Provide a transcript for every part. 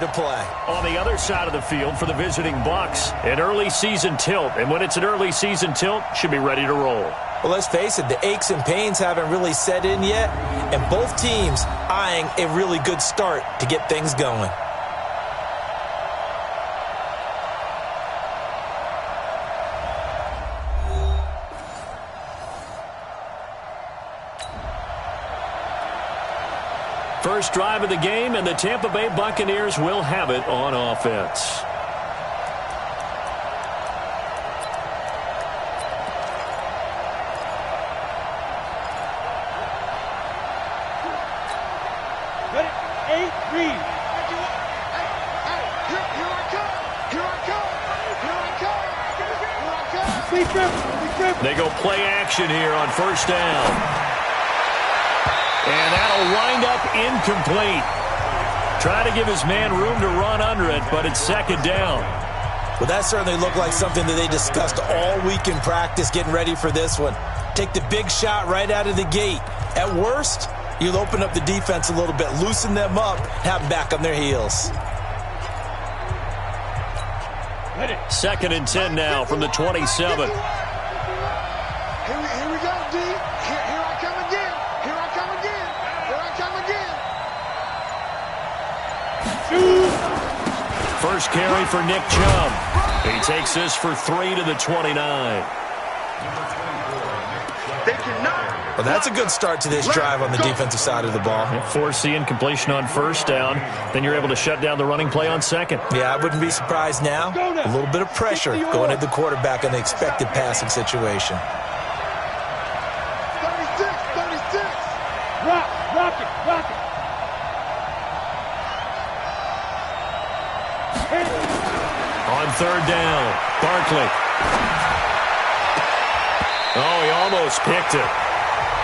to play. On the other side of the field for the visiting Bucs, an early season tilt. And when it's an early season tilt, should be ready to roll. Well, let's face it, the aches and pains haven't really set in yet, and both teams eyeing a really good start to get things going. First drive of the game, and the Tampa Bay Buccaneers will have it on offense. Ready? 8, read. They go play action here on first down. And that'll wind up incomplete. Trying to give his man room to run under it, but it's second down. Well, that certainly looked like something that they discussed all week in practice getting ready for this one. Take the big shot right out of the gate. At worst, you'll open up the defense a little bit, loosen them up, have them back on their heels. Second and 10 now from the 27. Here we go, D. Here I come again. Here I come again. Here I come again. First carry for Nick Chubb. He takes this for 3 to the 29. They cannot. Well, that's a good start to this drive on the defensive side of the ball. Force the incompletion on first down. Then you're able to shut down the running play on second. Yeah, I wouldn't be surprised now. A little bit of pressure going at the quarterback in the expected passing situation. 36. Rock it. On third down, Barkley. Oh, he almost picked it.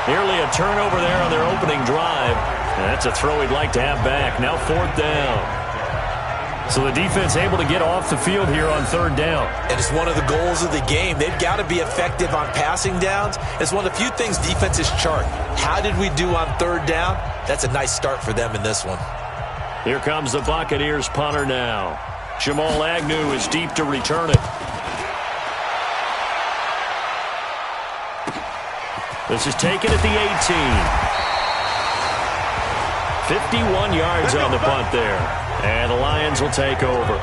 Nearly a turnover there on their opening drive. And that's a throw he'd like to have back. Now fourth down. So the defense able to get off the field here on third down. And it's one of the goals of the game. They've got to be effective on passing downs. It's one of the few things defenses chart. How did we do on third down? That's a nice start for them in this one. Here comes the Buccaneers punter now. Jamal Agnew is deep to return it. This is taken at the 18. 51 yards on the punt there. And the Lions will take over.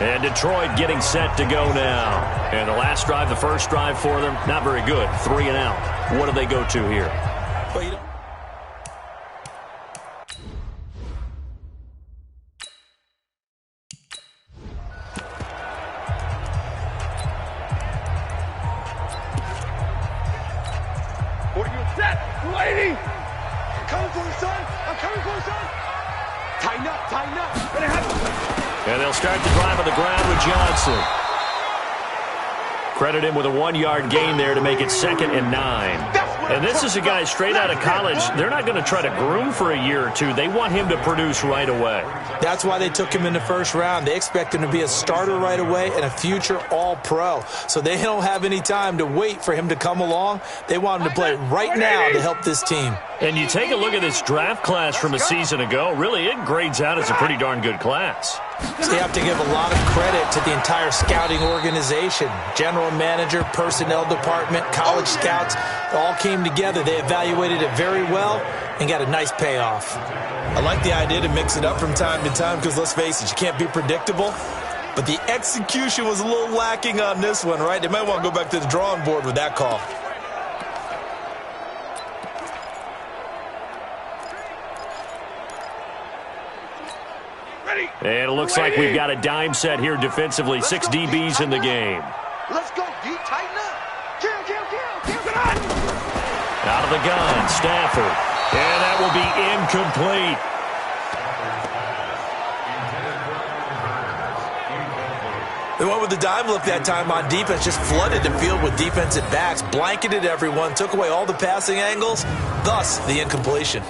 And Detroit getting set to go now. And the last drive, the first drive for them, not very good. 3 and out. What do they go to here? Well, you know, Lady! I'm coming for you, son! I'm coming for you, son! Tighten up! And they'll start the drive on the ground with Johnson. Credit him with a 1-yard gain there to make it 2nd and 9. And this is a guy straight out of college. They're not going to try to groom for a year or two. They want him to produce right away. that's why they took him in the first round. They expect him to be a starter right away and a future all-pro. So they don't have any time to wait for him to come along. They want him to play right now to help this team. And you take a look at this draft class from a season ago, really it grades out as a pretty darn good class. So you have to give a lot of credit to the entire scouting organization. General manager, personnel department, college scouts, all came together. They evaluated it very well and got a nice payoff. I like the idea to mix it up from time to time because, let's face it, you can't be predictable. But the execution was a little lacking on this one, right? They might want to go back to the drawing board with that call. And it looks like we've got a dime set here defensively. 6 DBs in the game. Let's go, D. Tighten up. Kill. Out of the gun, Stafford. And that will be incomplete. They went with the dime look that time on defense, just flooded the field with defensive backs, blanketed everyone, took away all the passing angles, thus the incompletion.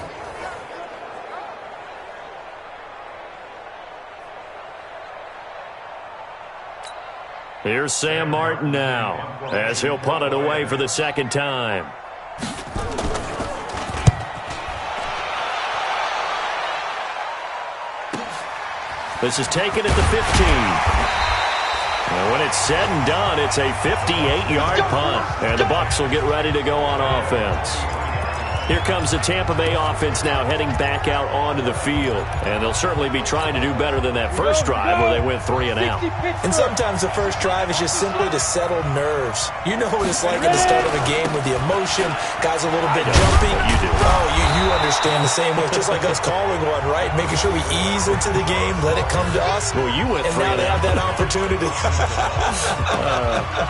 Here's Sam Martin now, as he'll punt it away for the second time. This is taken at the 15. And when it's said and done, it's a 58-yard punt. And the Bucs will get ready to go on offense. Here comes the Tampa Bay offense now heading back out onto the field. And they'll certainly be trying to do better than that first drive where they went 3 and out. And sometimes the first drive is just simply to settle nerves. You know what it's like at the start of a game with the emotion, guys a little bit jumpy. You do. Oh, you understand the same way. Just like us calling one, right? Making sure we ease into the game, let it come to us. Well, you went 3 and now and they out. have that opportunity.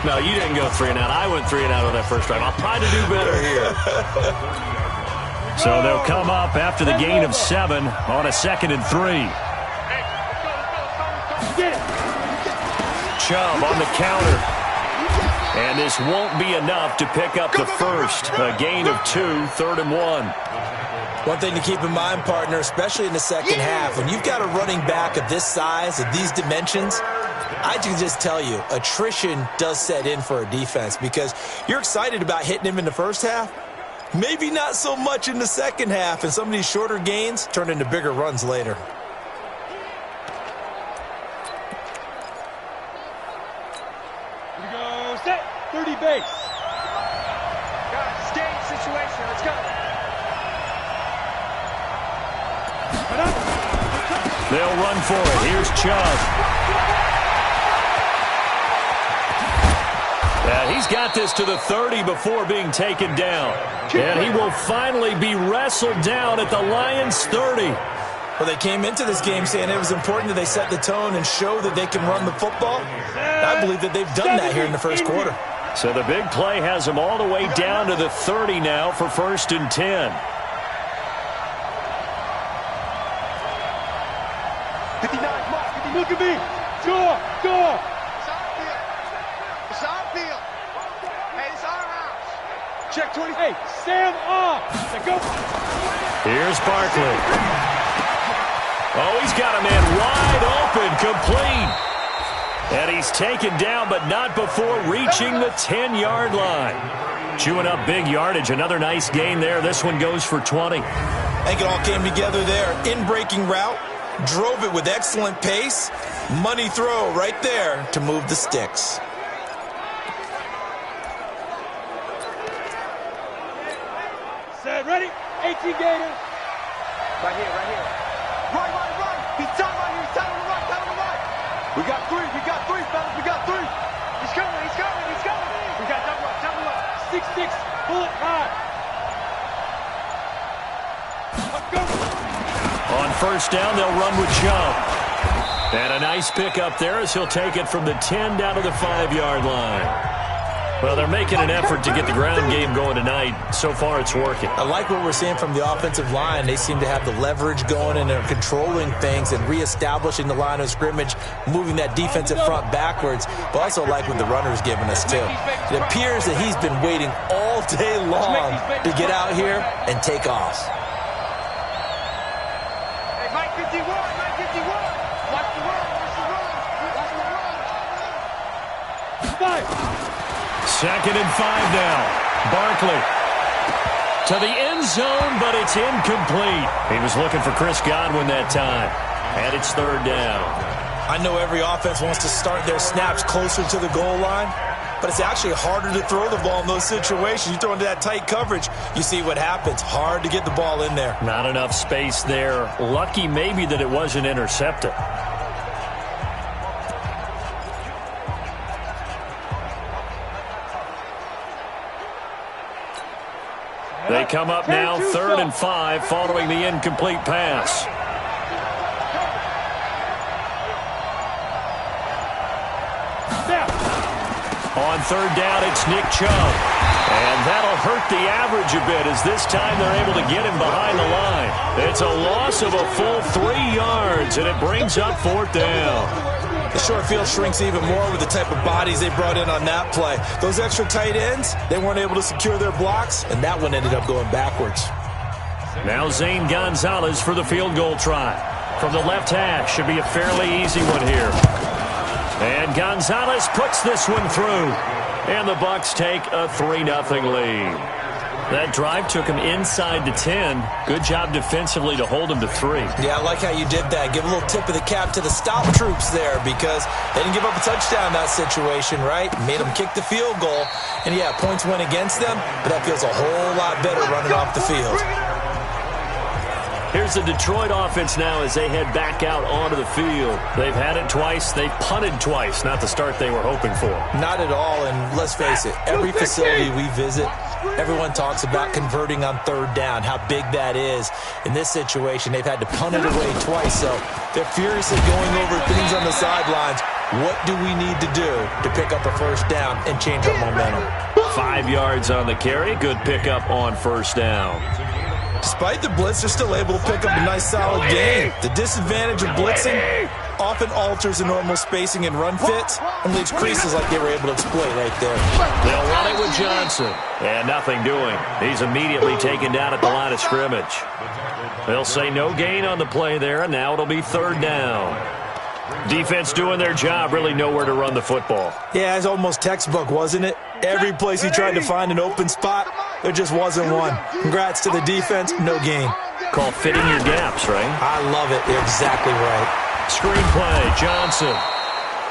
No, you didn't go 3 and out. I went 3 and out on that first drive. I'll try to do better here. So they'll come up after the gain of 7 on a 2nd and 3. Chubb on the counter. And this won't be enough to pick up the first. A gain of 2, 3rd and 1. One thing to keep in mind, partner, especially in the second half, when you've got a running back of this size, of these dimensions, I can just tell you, attrition does set in for a defense because you're excited about hitting him in the first half. Maybe not so much in the second half, and some of these shorter gains turn into bigger runs later. Here we go, set, 30 base. Guys, game situation, let's go. They'll run for it. Here's Chubb. He's got this to the 30 before being taken down. And he will finally be wrestled down at the Lions' 30. Well, they came into this game saying it was important that they set the tone and show that they can run the football. I believe that they've done that here in the first quarter. So the big play has them all the way down to the 30 now for 1st and 10. 59, Mark, 59. Look at me. Score. It's our field. Hey, it's our house. Check 20. Hey, Sam off. Now go. Here's Barkley. Oh, he's got a man wide open, complete. And he's taken down, but not before reaching the 10-yard line. Chewing up big yardage. Another nice gain there. This one goes for 20. I think it all came together there. In-breaking route, drove it with excellent pace. Money throw right there to move the sticks. Set, ready. 18 Gators. Right here. Right. He's down right here. He's down on the right. We got 3, fellas. We got 3. He's coming. We got double up. 6-6. Bullet high. Let's go. On 1st down, they'll run with Chubb. And a nice pick up there as he'll take it from the 10 down to the 5-yard line. Well, they're making an effort to get the ground game going tonight. So far, it's working. I like what we're seeing from the offensive line. They seem to have the leverage going, and they're controlling things and reestablishing the line of scrimmage, moving that defensive front backwards. But also like what the runner's giving us, too. It appears that he's been waiting all day long to get out here and take off. Hey, Mike 51. Watch the run. 5. 2nd and 5 now. Barkley to the end zone, but it's incomplete. He was looking for Chris Godwin that time. And it's 3rd down. I know every offense wants to start their snaps closer to the goal line, but it's actually harder to throw the ball in those situations. You throw into that tight coverage, you see what happens. Hard to get the ball in there. Not enough space there. Lucky maybe that it wasn't intercepted. They come up now 3rd and 5 following the incomplete pass. On 3rd down, it's Nick Chubb. And that'll hurt the average a bit as this time they're able to get him behind the line. It's a loss of a full 3 yards, and it brings up 4th down. The short field shrinks even more with the type of bodies they brought in on that play. Those extra tight ends, they weren't able to secure their blocks, and that one ended up going backwards. Now Zane Gonzalez for the field goal try. From the left hash, should be a fairly easy one here. And Gonzalez puts this one through. And the Bucs take a 3-0 lead. That drive took him inside the 10. Good job defensively to hold him to 3. Yeah, I like how you did that. Give a little tip of the cap to the stop troops there because they didn't give up a touchdown in that situation, right? Made them kick the field goal. And, yeah, points went against them, but that feels a whole lot better running off the field. Here's the Detroit offense now as they head back out onto the field. They've had it twice. They've punted twice. Not the start they were hoping for. Not at all, and let's face it, every facility we visit, everyone talks about converting on third down, how big that is. In this situation, they've had to punt it away twice, so they're furiously going over things on the sidelines. What do we need to do to pick up a first down and change our momentum? 5 yards on the carry. Good pickup on first down. Despite the blitz, they're still able to pick up a nice solid gain. The disadvantage of blitzing often alters the normal spacing and run fits and leaves creases like they were able to exploit right there. They'll run it with Johnson. And nothing doing. He's immediately taken down at the line of scrimmage. They'll say no gain on the play there, and now it'll be third down. Defense doing their job, really nowhere to run the football. Yeah, it's almost textbook, wasn't it? Every place he tried to find an open spot, there just wasn't one. Congrats to the defense, no gain. Call fitting your gaps, right? I love it. You're exactly right. Screenplay, Johnson.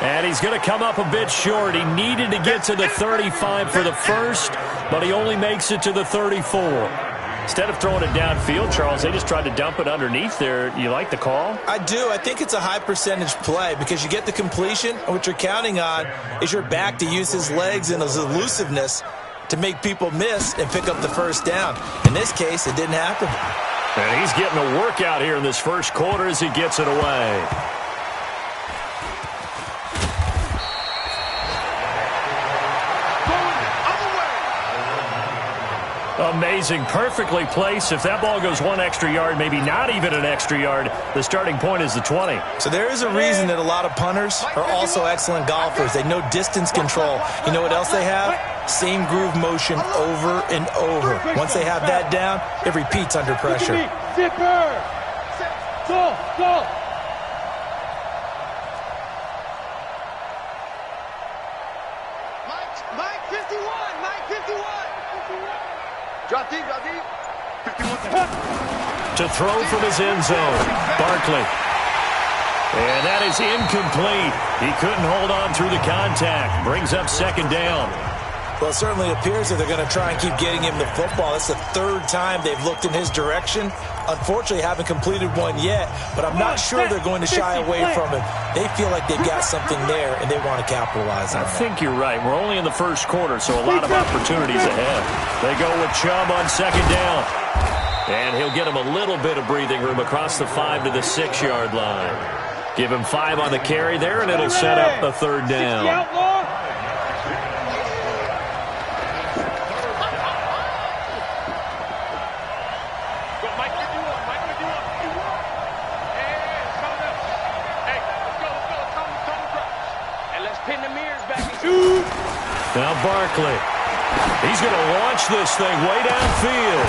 And he's going to come up a bit short. He needed to get to the 35 for the first, but he only makes it to the 34. Instead of throwing it downfield, Charles, they just tried to dump it underneath there. You like the call? I do. I think it's a high-percentage play because you get the completion, and what you're counting on is your back to use his legs and his elusiveness to make people miss and pick up the first down. In this case, it didn't happen. And he's getting a workout here in this first quarter as he gets it away. Amazing, perfectly placed. If that ball goes one extra yard, maybe not even an extra yard, the starting point is the 20. So there is a reason that a lot of punters are also excellent golfers. They know distance control. You know what else they have? Same groove motion over and over. Once they have that down, it repeats under pressure. Zipper! Go! Mike 51! Mike 51! Drop deep. 51. To throw from his end zone, Barkley. And that is incomplete. He couldn't hold on through the contact. Brings up second down. Well, it certainly appears that they're going to try and keep getting him the football. That's the third time they've looked in his direction. Unfortunately, haven't completed one yet, but I'm not sure they're going to shy away from him. They feel like they've got something there, and they want to capitalize on it. I think you're right. We're only in the first quarter, so a lot of opportunities ahead. They go with Chubb on second down. And he'll get him a little bit of breathing room across the 5 to the 6-yard line. Give him 5 on the carry there, and it'll set up the third down. Now Barkley. He's going to launch this thing way downfield.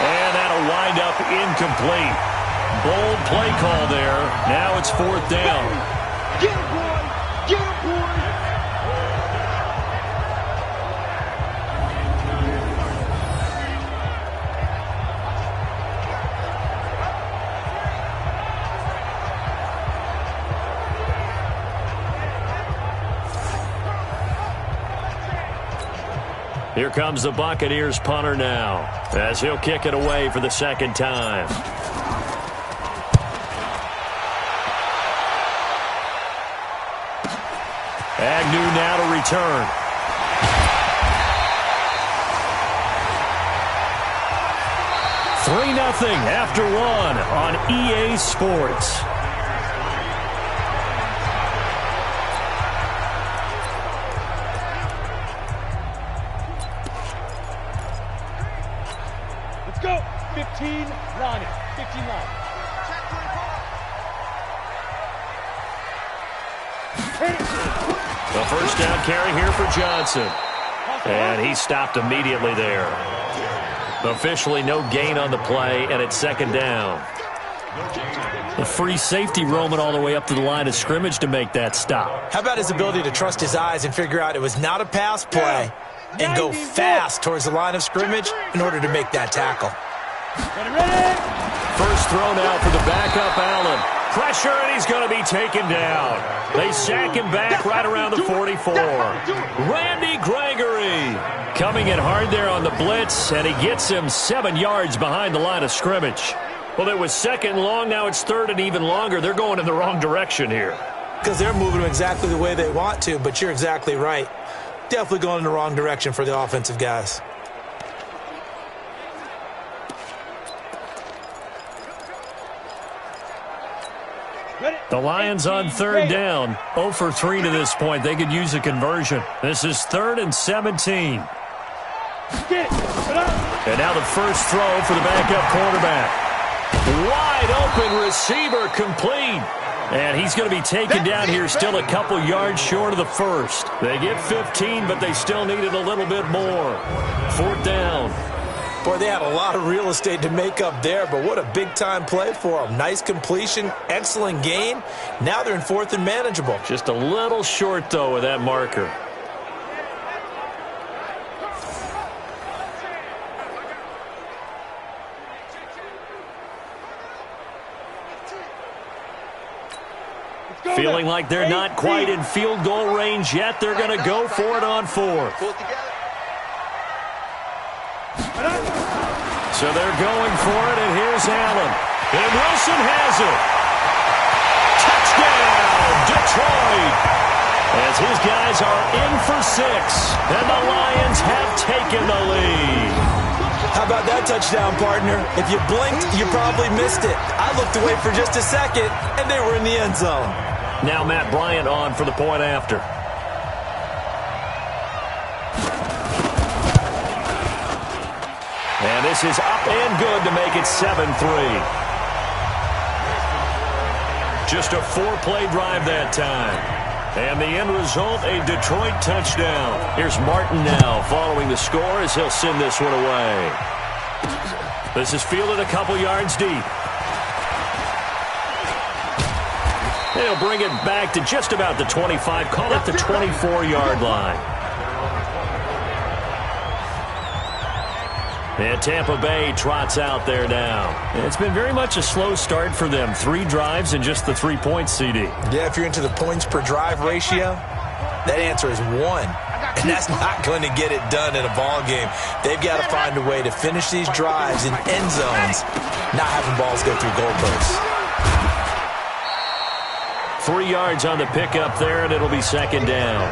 And that'll wind up incomplete. Bold play call there. Now it's fourth down. Get him, boy! Get him, boy! Here comes the Buccaneers punter now, as he'll kick it away for the second time. Agnew now to return. Three 3-0 after one on EA Sports. Go! 15 line. 15 line. The first down carry here for Johnson. And he stopped immediately there. Officially no gain on the play, and it's second down. The free safety roaming all the way up to the line of scrimmage to make that stop. How about his ability to trust his eyes and figure out it was not a pass play, and go fast towards the line of scrimmage in order to make that tackle. First throw now for the backup, Allen. Pressure, and he's going to be taken down. They sack him back right around the 44. Randy Gregory coming in hard there on the blitz, and he gets him 7 yards behind the line of scrimmage. Well, it was second and long. Now it's third and even longer. They're going in the wrong direction here. Because they're moving exactly the way they want to, but you're exactly right. Definitely going in the wrong direction for the offensive guys. The Lions on third down. 0 for 3 to this point. They could use a conversion. This is 3rd and 17. And now the first throw for the backup quarterback. Wide open receiver, complete. And he's going to be taken down here, still a couple yards short of the first. They get 15, but they still needed a little bit more. 4th down. Boy, they had a lot of real estate to make up there, but what a big-time play for them. Nice completion, excellent gain. Now they're in 4th and manageable. Just a little short, though, with that marker. Feeling like they're not quite in field goal range yet. They're going to go for it on 4th. So they're going for it, and here's Allen. And Wilson has it. Touchdown, Detroit. As his guys are in for 6, and the Lions have taken the lead. How about that touchdown, partner? If you blinked, you probably missed it. I looked away for just a second, and they were in the end zone. Now Matt Bryant on for the point after. And this is up and good to make it 7-3. Just a 4-play drive that time. And the end result, a Detroit touchdown. Here's Martin now following the score as he'll send this one away. This is fielded a couple yards deep. They'll bring it back to just about the 25, call it the 24-yard line. And Tampa Bay trots out there now. And it's been very much a slow start for them. 3 drives and just the 3 points, CD. Yeah, if you're into the points per drive ratio, that answer is 1. And that's not going to get it done in a ball game. They've got to find a way to finish these drives in end zones, not having balls go through goalposts. 3 yards on the pickup there, and it'll be 2nd down.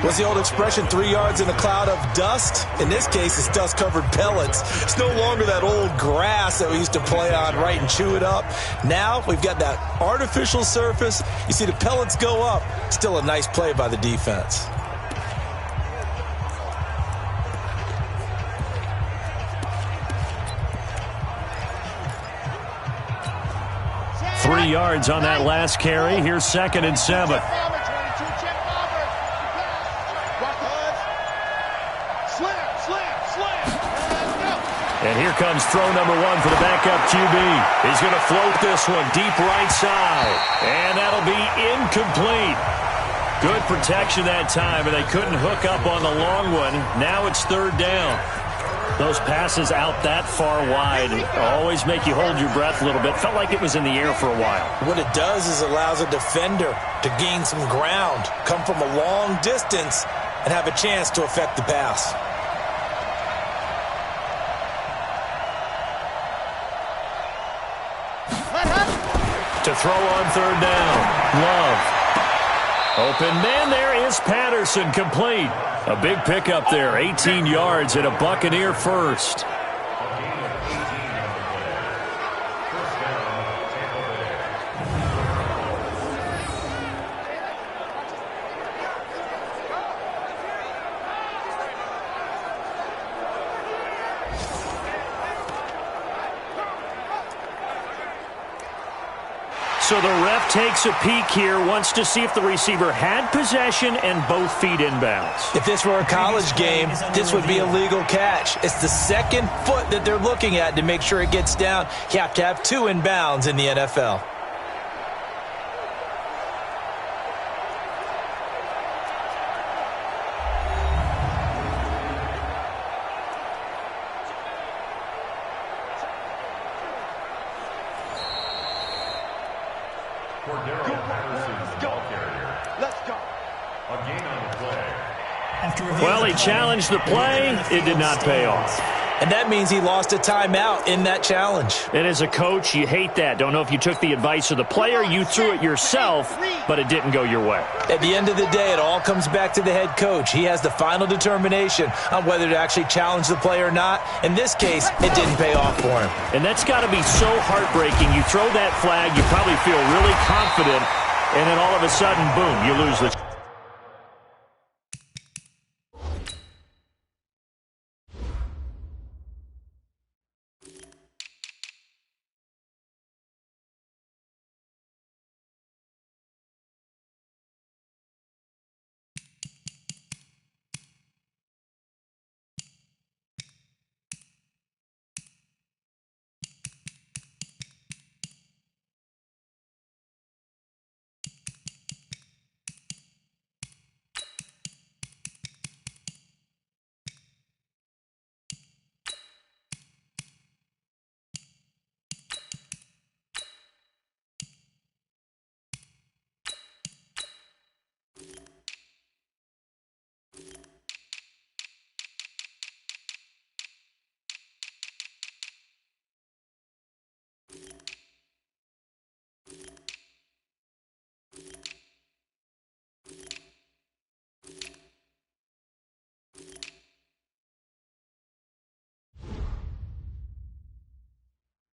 What's the old expression, 3 yards in a cloud of dust? In this case, it's dust-covered pellets. It's no longer that old grass that we used to play on, right, and chew it up. Now we've got that artificial surface. You see the pellets go up. Still a nice play by the defense. Three yards on that last carry. Here's 2nd and 7. And here comes throw number 1 for the backup QB. He's going to float this one deep right side. And that'll be incomplete. Good protection that time, and they couldn't hook up on the long one. Now it's 3rd down. Those passes out that far wide always make you hold your breath a little bit. Felt like it was in the air for a while. What it does is it allows a defender to gain some ground, come from a long distance, and have a chance to affect the pass. To throw on 3rd down. Love. Open man there is Patterson, complete. A big pickup there, 18 yards and a Buccaneer first. So the ref takes a peek here, wants to see if the receiver had possession and both feet inbounds. If this were a college game, this would be a legal catch. It's the 2nd foot that they're looking at to make sure it gets down. You have to have 2 inbounds in the NFL. Well, he challenged the play. It did not pay off. And that means he lost a timeout in that challenge. And as a coach, you hate that. Don't know if you took the advice of the player, you threw it yourself, but it didn't go your way. At the end of the day, it all comes back to the head coach. He has the final determination on whether to actually challenge the play or not. In this case, it didn't pay off for him. And that's got to be so heartbreaking. You throw that flag, you probably feel really confident, and then all of a sudden, boom, you lose the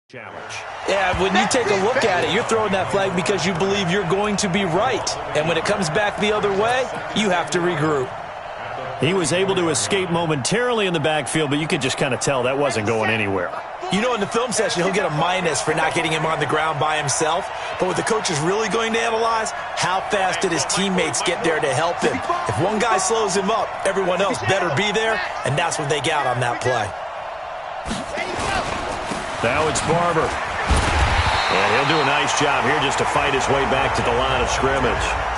challenge. Yeah, when you take a look at it, you're throwing that flag because you believe you're going to be right. And when it comes back the other way, you have to regroup. He was able to escape momentarily in the backfield, but you could just kind of tell that wasn't going anywhere. You know, in the film session, he'll get a minus for not getting him on the ground by himself. But what the coach is really going to analyze, how fast did his teammates get there to help him? If one guy slows him up, everyone else better be there, and that's what they got on that play. Now it's Barber. And he'll do a nice job here just to fight his way back to the line of scrimmage.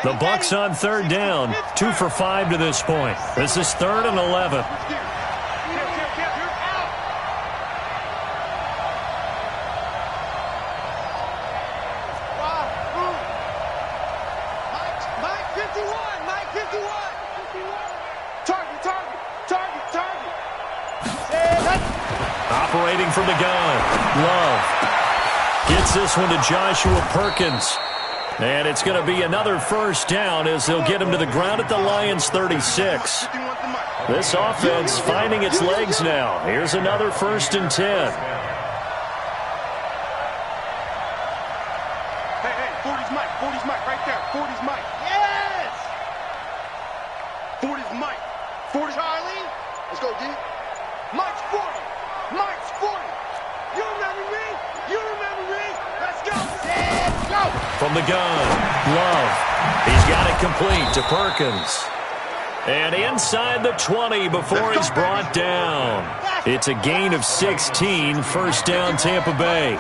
The Bucs on third down, 2 for 5 to this point. This is 3rd and 11. Operating from the gun, Love gets this one to Joshua Perkins. And it's going to be another first down as they'll get him to the ground at the Lions' 36. This offense finding its legs now. Here's another 1st and 10. Hey, 40's Mike. 40's Mike right there. 40's Mike. Yes! 40's Mike. 40's Charlie. Let's go, D. Mike's 40. Mike's 40. You remember me? You remember me? Let's go. Let's go. From the gun, Love. He's got it complete to Perkins. And inside the 20 before he's brought down. It's a gain of 16, 1st down Tampa Bay.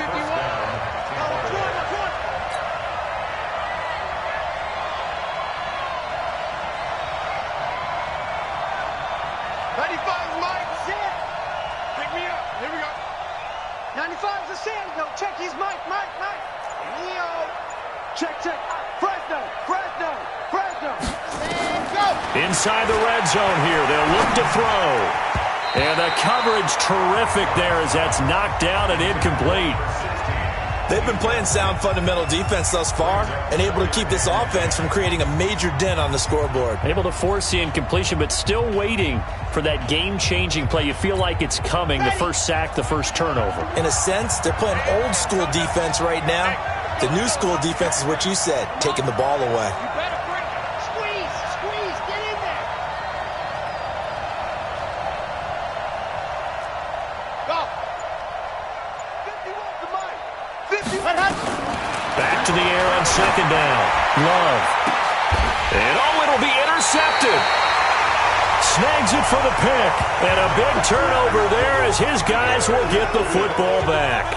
Inside the red zone here, they'll look to throw. And the coverage terrific there as that's knocked down and incomplete. They've been playing sound fundamental defense thus far and able to keep this offense from creating a major dent on the scoreboard. Able to force the incompletion, but still waiting for that game-changing play. You feel like it's coming, the first sack, the first turnover. In a sense, they're playing old-school defense right now. The new school defense is what you said, taking the ball away. Back to the air on 2nd down. Love. And it'll be intercepted. snags it for the pick. And a big turnover there as his guys will get the football back.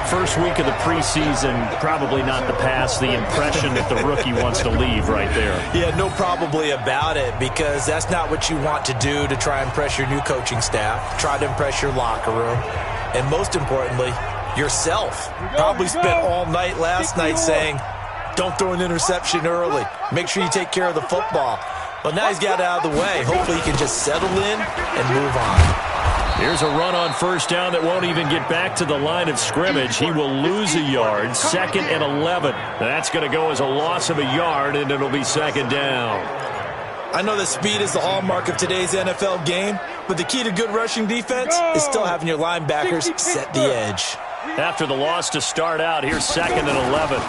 First week of the preseason, probably not the pass, the impression that the rookie wants to leave right there. Yeah, no probably about it, because that's not what you want to do to try and impress your new coaching staff, try to impress your locker room, and most importantly, yourself. Probably spent all night last night saying, don't throw an interception early. Make sure you take care of the football. Well, now he's got it out of the way. Hopefully he can just settle in and move on. Here's a run on first down that won't even get back to the line of scrimmage. He will lose a yard, 2nd and 11. That's going to go as a loss of a yard, and it'll be 2nd down. I know that speed is the hallmark of today's NFL game, but the key to good rushing defense is still having your linebackers set the edge. After the loss to start out, here's 2nd and 11.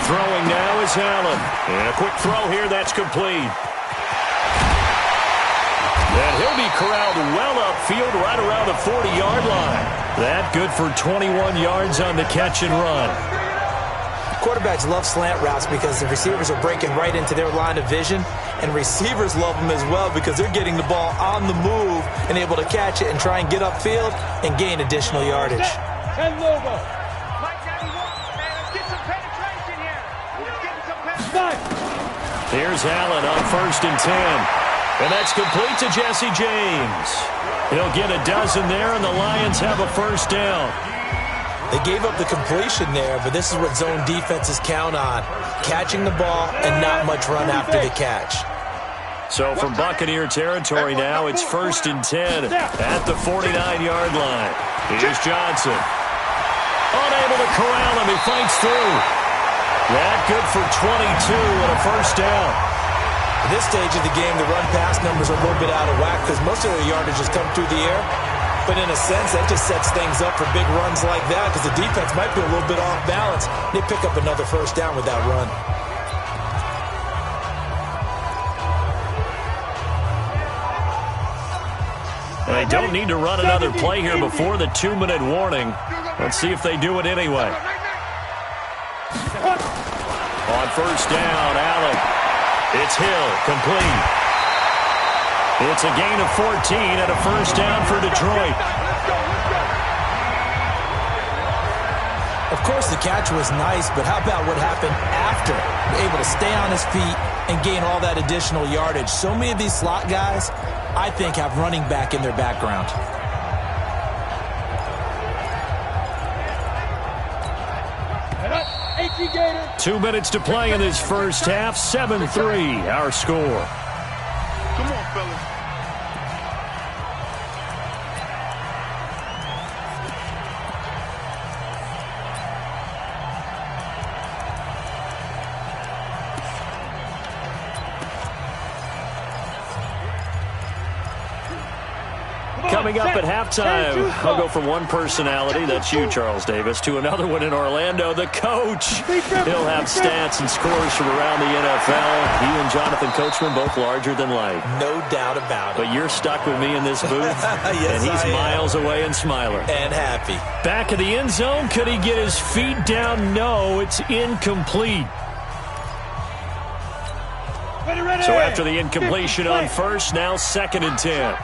Throwing now is Allen. And a quick throw here, that's complete. And he'll be corralled well upfield right around the 40-yard line. That good for 21 yards on the catch and run. Quarterbacks love slant routes because the receivers are breaking right into their line of vision, and receivers love them as well because they're getting the ball on the move and able to catch it and try and get upfield and gain additional yardage. Here's Allen on 1st and 10. And that's complete to Jesse James. He'll get a dozen there, and the Lions have a first down. They gave up the completion there, but this is what zone defenses count on. Catching the ball and not much run after the catch. So from Buccaneer territory now, it's 1st and 10 at the 49-yard line. Here's Johnson. Unable to corral him. He fights through. That good for 22 and a first down. At this stage of the game, the run-pass numbers are a little bit out of whack because most of their yardage has come through the air. But in a sense, that just sets things up for big runs like that because the defense might be a little bit off balance. They pick up another first down with that run. They don't need to run another play here before the 2-minute warning. Let's see if they do it anyway. On first down, Allen. It's Hill, complete. It's a gain of 14 and a first down for Detroit. Of course, the catch was nice, but how about what happened after? Able to stay on his feet and gain all that additional yardage. So many of these slot guys, I think, have running back in their background. Gator. 2 minutes to play in this first half. 7-3, our score. Come on, fellas. Coming up at halftime, I'll go from one personality, that's you, Charles Davis, to another one in Orlando, the coach. He'll have stats and scores from around the NFL. He and Jonathan Coachman both larger than life. No doubt about it. But you're stuck with me in this booth, Yes, and he's I am. miles away and smiling. And happy. Back of the end zone, could he get his feet down? No, it's incomplete. Ready. So after the incompletion on first, now 2nd and 10.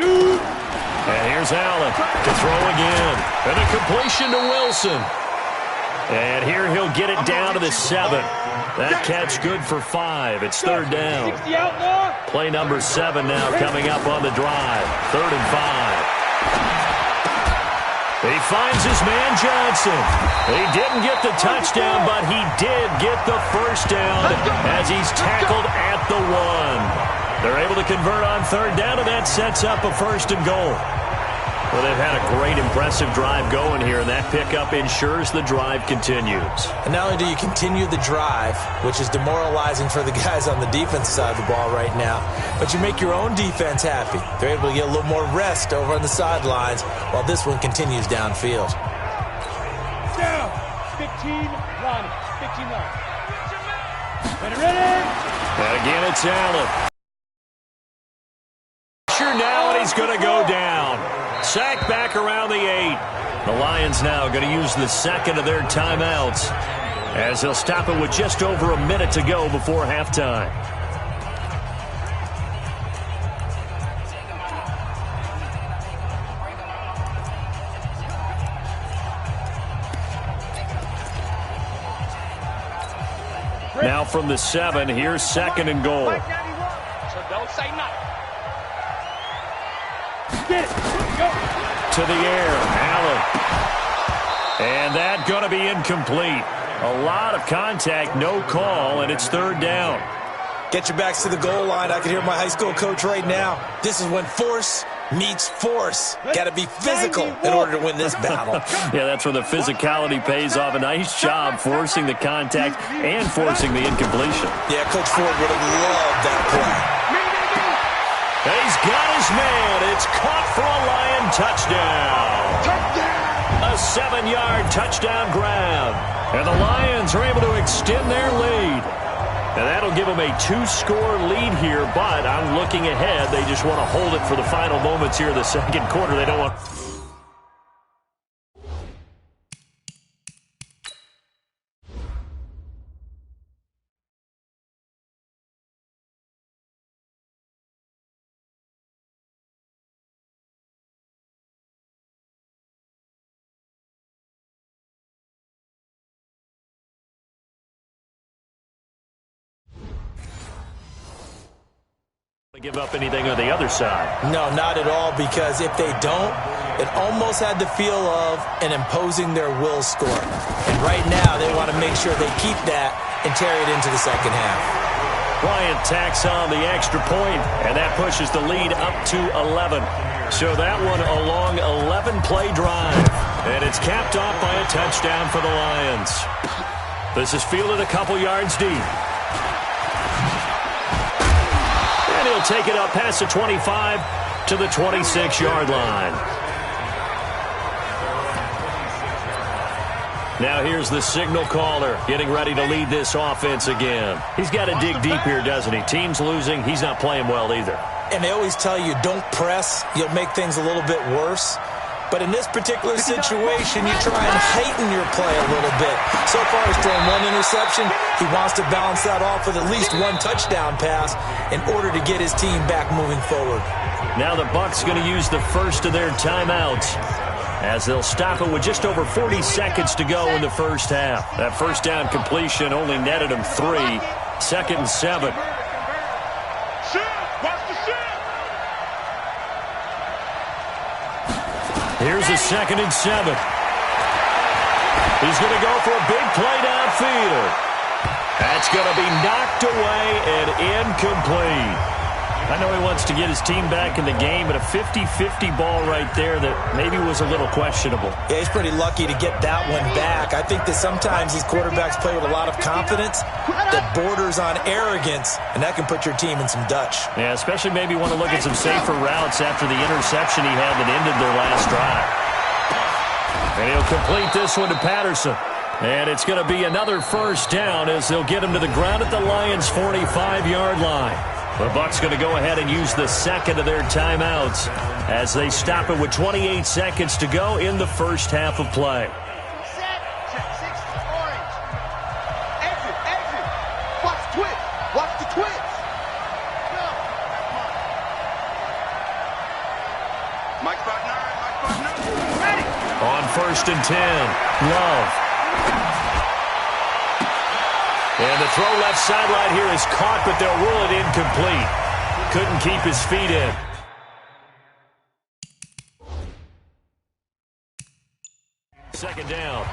And here's Allen to throw again. And a completion to Wilson. And here he'll get it down to the 7. That catch good for 5. It's 3rd down. Play number 7 now coming up on the drive. 3rd and 5. He finds his man Johnson. He didn't get the touchdown, but he did get the first down as he's tackled at the 1. They're able to convert on 3rd down, and that sets up a 1st and goal. Well, they've had a great, impressive drive going here, and that pickup ensures the drive continues. And not only do you continue the drive, which is demoralizing for the guys on the defensive side of the ball right now, but you make your own defense happy. They're able to get a little more rest over on the sidelines while this one continues downfield. Down. 15 line. 15 line. Ready. And again, it's Allen. Now, and he's going to go down. Sacked back around the 8. The Lions now going to use the second of their timeouts. as he'll stop it with just over a minute to go before halftime. Now from the 7, here's 2nd and goal. So don't say nothing. Get it. Go. To the air, Allen. And that going to be incomplete. A lot of contact, no call, and it's 3rd down. Get your backs to the goal line. I can hear my high school coach right now. This is when force meets force. Got to be physical in order to win this battle. Yeah, that's where the physicality pays off. A nice job forcing the contact and forcing the incompletion. Yeah, Coach Ford would have loved that play. He's got his man. It's caught for a Lion touchdown. A 7-yard touchdown grab. And the Lions are able to extend their lead. And that'll give them a 2-score lead here, but I'm looking ahead. They just want to hold it for the final moments here in the 2nd quarter. They don't want... give up anything on the other side. No, not at all, because if they don't, it almost had the feel of an imposing their will score. And right now, they want to make sure they keep that and carry it into the 2nd half. Bryant tacks on the extra point, and that pushes the lead up to 11. So that one a long 11-play drive. And it's capped off by a touchdown for the Lions. This is fielded a couple yards deep. And he'll take it up past the 25 to the 26-yard line. Now here's the signal caller getting ready to lead this offense again. He's got to dig deep here, doesn't he? Team's losing. He's not playing well either. And they always tell you, don't press. You'll make things a little bit worse. But in this particular situation, you try and heighten your play a little bit. So far, he's thrown 1 interception. He wants to balance that off with at least 1 touchdown pass in order to get his team back moving forward. Now the Bucs going to use the first of their timeouts, as they'll stop it with just over 40 seconds to go in the first half. That first down completion only netted him 3. 2nd and 7. Here's a 2nd and 7. He's going to go for a big play downfield. That's going to be knocked away and incomplete. I know he wants to get his team back in the game, but a 50-50 ball right there that maybe was a little questionable. Yeah, he's pretty lucky to get that one back. I think that sometimes these quarterbacks play with a lot of confidence that borders on arrogance, and that can put your team in some Dutch. Yeah, especially maybe want to look at some safer routes after the interception he had that ended their last drive. And he'll complete this one to Patterson. And it's going to be another first down as they'll get him to the ground at the Lions' 45-yard line. The Bucs going to go ahead and use the 2nd of their timeouts as they stop it with 28 seconds to go in the first half of play. Watch the twitch. Mike partner. Ready. On 1st and 10, Love. And the throw left sideline here is caught, but they'll rule it incomplete. Couldn't keep his feet in. Second down.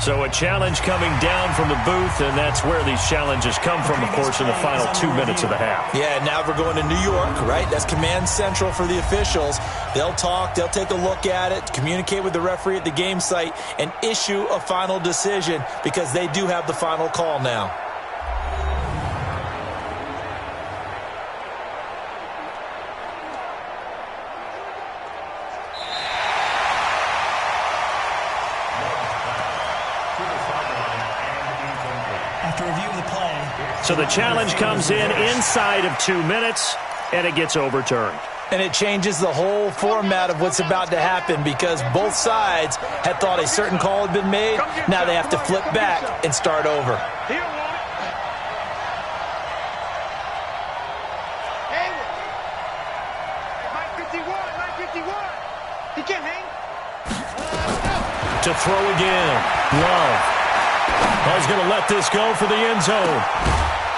So a challenge coming down from the booth, and that's where these challenges come from, of course, in the final 2 minutes of the half. Yeah, now we're going to New York, right? That's command central for the officials. They'll talk, they'll take a look at it, communicate with the referee at the game site, and issue a final decision because they do have the final call now. After reviewing the play. So the challenge comes in inside of 2 minutes, and it gets overturned. And it changes the whole format of what's about to happen because both sides had thought a certain call had been made. Now they have to flip back and start over. He can't hang. To throw again. Love. He's going to let this go for the end zone.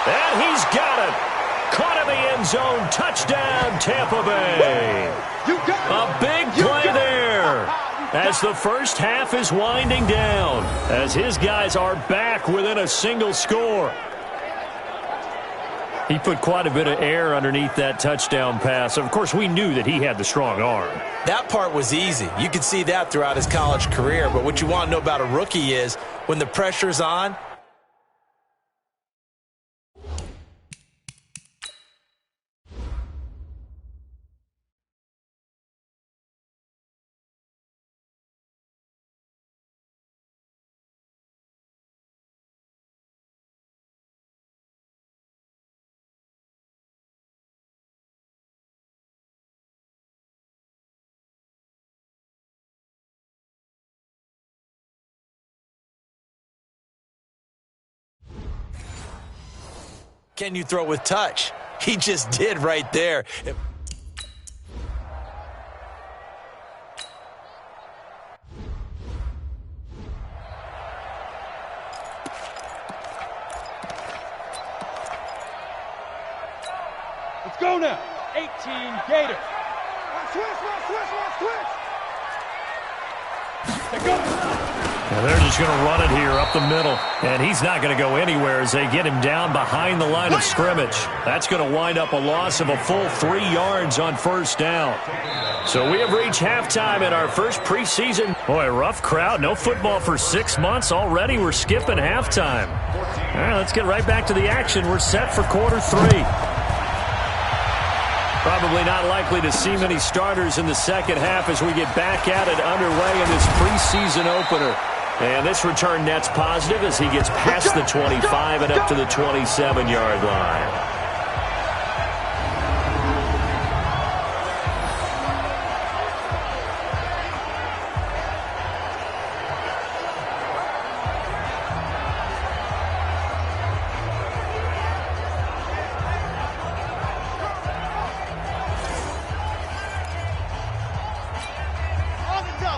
And he's got it. Caught in the end zone. Touchdown, Tampa Bay. A big play there as the first half is winding down, as his guys are back within a single score. He put quite a bit of air underneath that touchdown pass. Of course, we knew that he had the strong arm. That part was easy. You could see that throughout his college career. But what you want to know about a rookie is when the pressure's on, can you throw with touch? He just did right there. Let's go now. 18 Gators. Switch. Let's go. And they're just going to run it here up the middle. And he's not going to go anywhere as they get him down behind the line of scrimmage. That's going to wind up a loss of a full 3 yards on first down. So we have reached halftime in our first preseason. Boy, rough crowd. No football for 6 months. Already we're skipping halftime. All right, let's get right back to the action. We're set for quarter 3. Probably not likely to see many starters in the second half as we get back at it underway in this preseason opener. And this return net's positive as he gets past the 25 and up to the 27-yard line.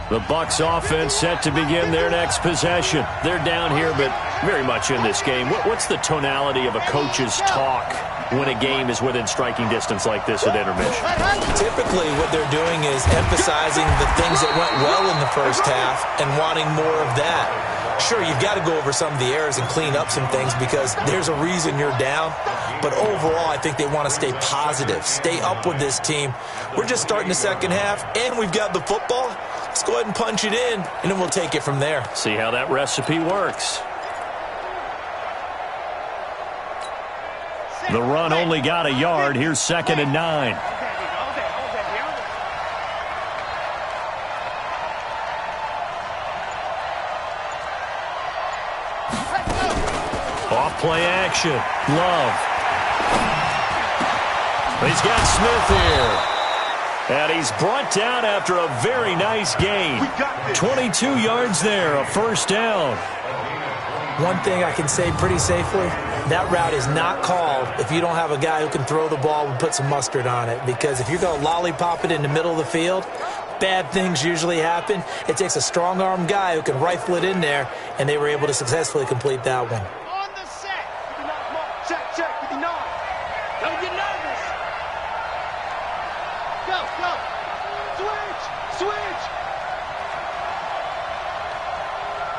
The Bucs offense set to begin their next possession. They're down here, but very much in this game. What's the tonality of a coach's talk when a game is within striking distance like this at intermission? Typically, what they're doing is emphasizing the things that went well in the first half and wanting more of that. Sure, you've got to go over some of the errors and clean up some things because there's a reason you're down. But overall, I think they want to stay positive, stay up with this team. We're just starting the second half, and we've got the football. Let's go ahead and punch it in, and then we'll take it from there. See how that recipe works. The run only got a yard. Here's 2nd and 9. Off play action. Love. He's got Smith here. And he's brought down after a very nice gain. 22 yards there, a first down. One thing I can say pretty safely, that route is not called if you don't have a guy who can throw the ball and put some mustard on it. Because if you're going to lollipop it in the middle of the field, bad things usually happen. It takes a strong-arm guy who can rifle it in there, and they were able to successfully complete that one. On the set. Check, 59. Don't get nervous. Go. Switch.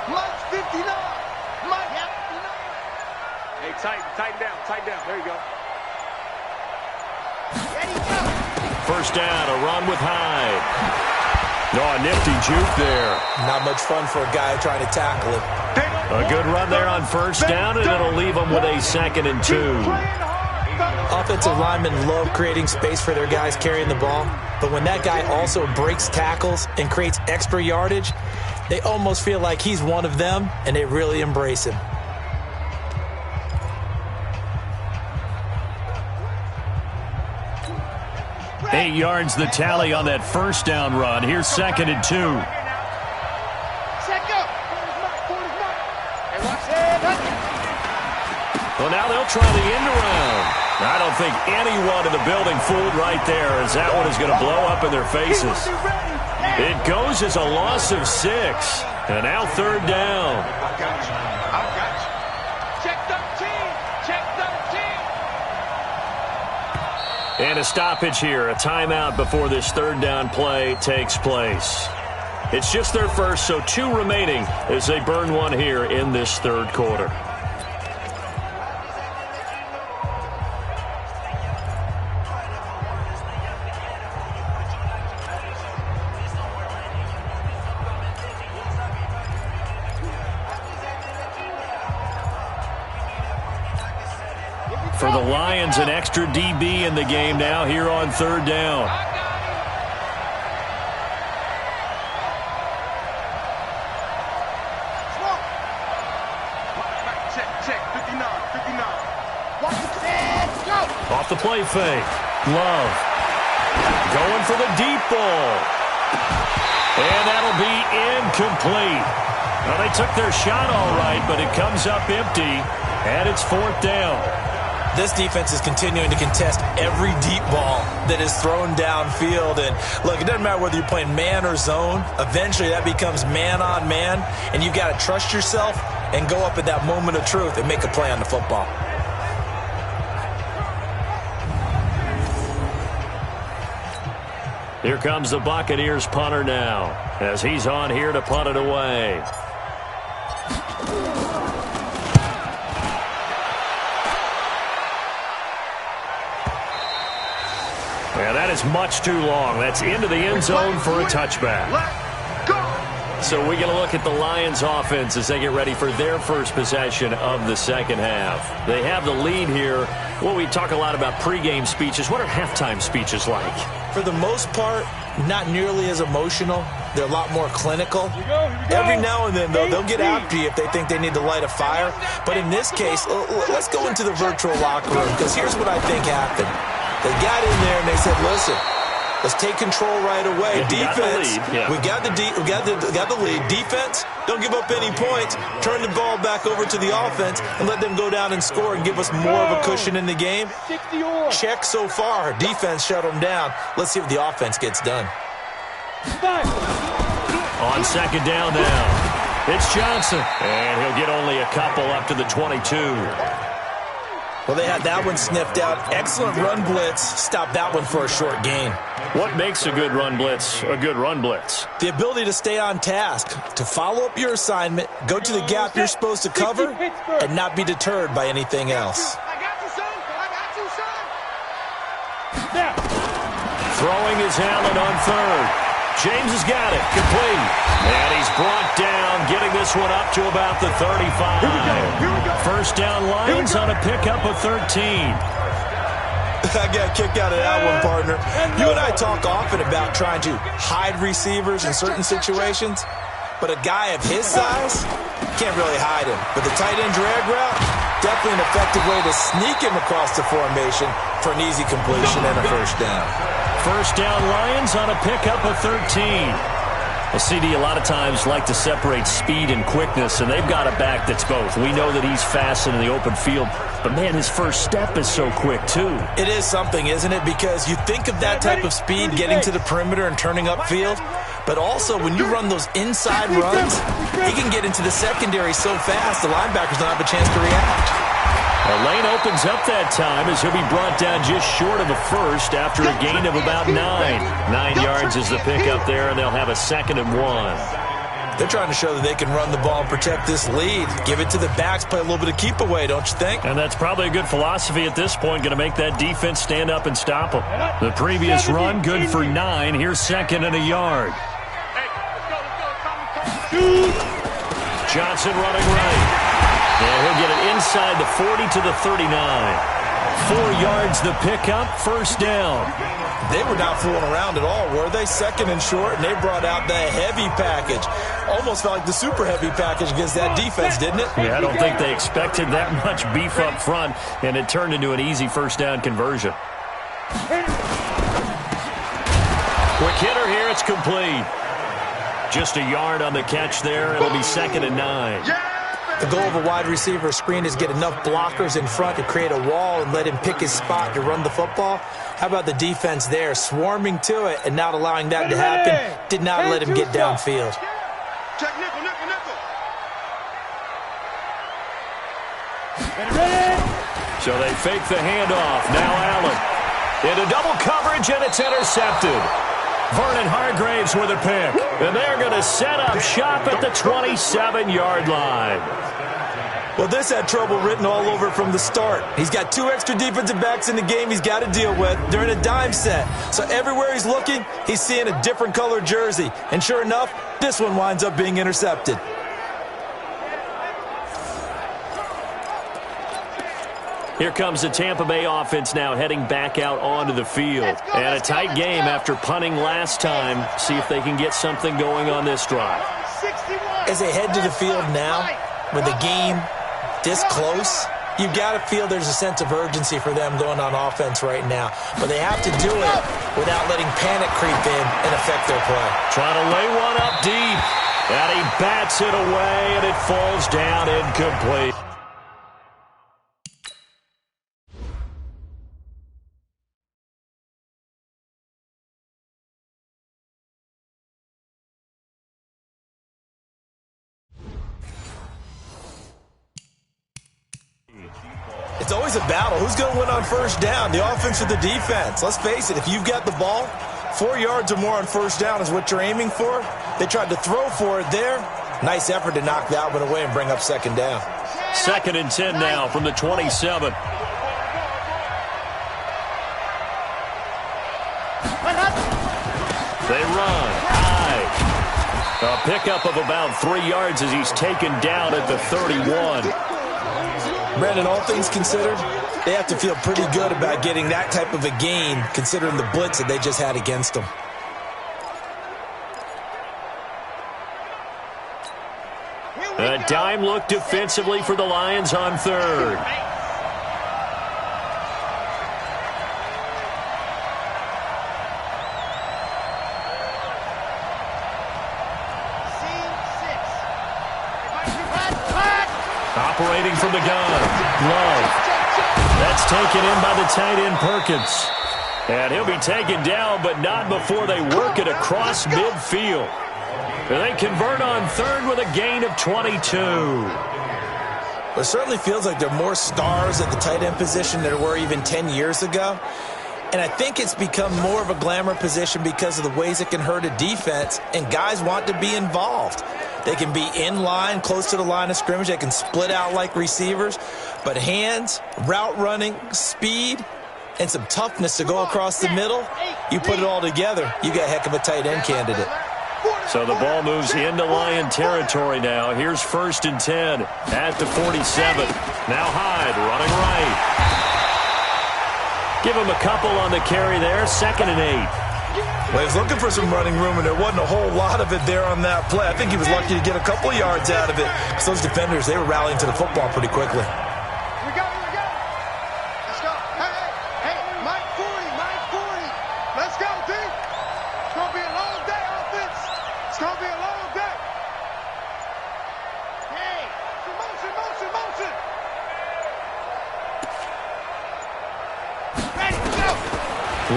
Mike's 59. Mike, yep. Hey, tighten down. There you go. Ready, go. First down, a run with Hyde. A nifty juke there. Not much fun for a guy trying to tackle it. A good run there on first down, and it'll leave them with a 2nd and 2. Offensive linemen love creating space for their guys carrying the ball, but when that guy also breaks tackles and creates extra yardage, they almost feel like he's one of them, and they really embrace him. 8 yards the tally on that first down run. Here's 2nd and 2. Well, now they'll try the end around. I don't think anyone in the building fooled right there, as that one is going to blow up in their faces. It goes as a loss of 6. And now 3rd down. I got you. I got you. Check 13. Check 13. And a stoppage here, a timeout before this 3rd down play takes place. It's just their first, so 2 remaining as they burn one here in this 3rd quarter. For the Lions, an extra DB in the game now here on 3rd down. Check, 59. Off the play fake. Love. Going for the deep ball. And that'll be incomplete. Well, they took their shot all right, but it comes up empty, and it's 4th down. This defense is continuing to contest every deep ball that is thrown downfield. And look, it doesn't matter whether you're playing man or zone. Eventually that becomes man on man, and you've got to trust yourself and go up at that moment of truth and make a play on the football. Here comes the Buccaneers punter now, as he's on here to punt it away. Yeah, that is much too long. That's into the end zone for a touchback. So we get a look at the Lions offense as they get ready for their first possession of the 2nd half. They have the lead here. Well, we talk a lot about pregame speeches. What are halftime speeches like? For the most part, not nearly as emotional. They're a lot more clinical. Here we go. Every now and then, though, they'll get after you if they think they need to light a fire. But in this case, let's go into the virtual locker room, because here's what I think happened. They got in there and they said, listen, let's take control right away. Defense, we got the lead. Defense, don't give up any points. Turn the ball back over to the offense and let them go down and score and give us more of a cushion in the game. Check so far. Defense shut them down. Let's see if the offense gets done. On 2nd down now, it's Johnson. And he'll get only a couple up to the 22. Well, they had that one sniffed out. Excellent run blitz. Stop that one for a short gain. What makes a good run blitz a good run blitz? The ability to stay on task, to follow up your assignment, go to the gap you're supposed to cover, and not be deterred by anything else. I got you, son. Throwing is Allen on 3rd. James has got it. Complete. And he's brought down, getting this one up to about the 35. Here we go. First down Lions on a pickup of 13. I got a kick out of that one, partner. You and I talk often about trying to hide receivers in certain situations, but a guy of his size can't really hide him. But the tight end drag route, definitely an effective way to sneak him across the formation for an easy completion and a first down. First down Lions on a pickup of 13. Well, CD, a lot of times like to separate speed and quickness, and they've got a back that's both. We know that he's fast in the open field, but, man, his first step is so quick, too. It is something, isn't it? Because you think of that type of speed getting to the perimeter and turning upfield, but also when you run those inside runs, he can get into the secondary so fast the linebackers don't have a chance to react. A lane opens up that time as he'll be brought down just short of a first after a gain of about 9. 9 yards is the pickup there, and they'll have a 2nd and 1. They're trying to show that they can run the ball and protect this lead. Give it to the backs, play a little bit of keep away, don't you think? And that's probably a good philosophy at this point, going to make that defense stand up and stop them. The previous run, good for 9. Here's 2nd and a yard. Johnson running right. And he'll get it inside the 40 to the 39. 4 yards the pickup, first down. They were not fooling around at all, were they? 2nd and short, and they brought out the heavy package. Almost felt like the super heavy package against that defense, didn't it? Yeah, I don't think they expected that much beef up front, and it turned into an easy first down conversion. Quick hitter here. It's complete. Just a yard on the catch there. It'll be 2nd and 9. The goal of a wide receiver screen is get enough blockers in front to create a wall and let him pick his spot to run the football. How about the defense there, swarming to it and not allowing that to happen? Did not let him get downfield. Check nickel, nickel, nickel. So they fake the handoff. Now Allen. Into double coverage, and it's intercepted. Vernon Hargraves with a pick. And they're going to set up shop at the 27-yard line. Well, this had trouble written all over from the start. He's got 2 extra defensive backs in the game he's got to deal with during a dime set. So everywhere he's looking, he's seeing a different colored jersey. And sure enough, this one winds up being intercepted. Here comes the Tampa Bay offense now heading back out onto the field. And a tight game after punting last time. See if they can get something going on this drive. As they head to the field now, with the game this close, you've got to feel there's a sense of urgency for them going on offense right now. But they have to do it without letting panic creep in and affect their play. Trying to lay one up deep. And he bats it away, and it falls down incomplete. It's always a battle. Who's going to win on first down, the offense or the defense? Let's face it, if you've got the ball, 4 yards or more on first down is what you're aiming for. They tried to throw for it there. Nice effort to knock that one away and bring up 2nd down. 2nd and 10 now from the 27. They run high. A pickup of about 3 yards as he's taken down at the 31. Brandon, all things considered, they have to feel pretty good about getting that type of a gain considering the blitz that they just had against them. A dime look defensively for the Lions on 3rd. Operating from the gun. Love. That's taken in by the tight end Perkins. And he'll be taken down, but not before they work it across midfield. And they convert on 3rd with a gain of 22. It certainly feels like there are more stars at the tight end position than there were even 10 years ago. And I think it's become more of a glamour position because of the ways it can hurt a defense, and guys want to be involved. They can be in line, close to the line of scrimmage. They can split out like receivers. But hands, route running, speed, and some toughness to go across the middle, you put it all together, you got a heck of a tight end candidate. So the ball moves into Lion territory now. Here's 1st and 10 at the 47. Now Hyde running right. Give him a couple on the carry there. 2nd and 8. Well, he was looking for some running room, and there wasn't a whole lot of it there on that play. I think he was lucky to get a couple yards out of it because those defenders, they were rallying to the football pretty quickly. We go. Let's go. Hey, Mike 40. Let's go, D. It's going to be a long day, offense. It's going to be a long day. Hey, motion. Ready, go.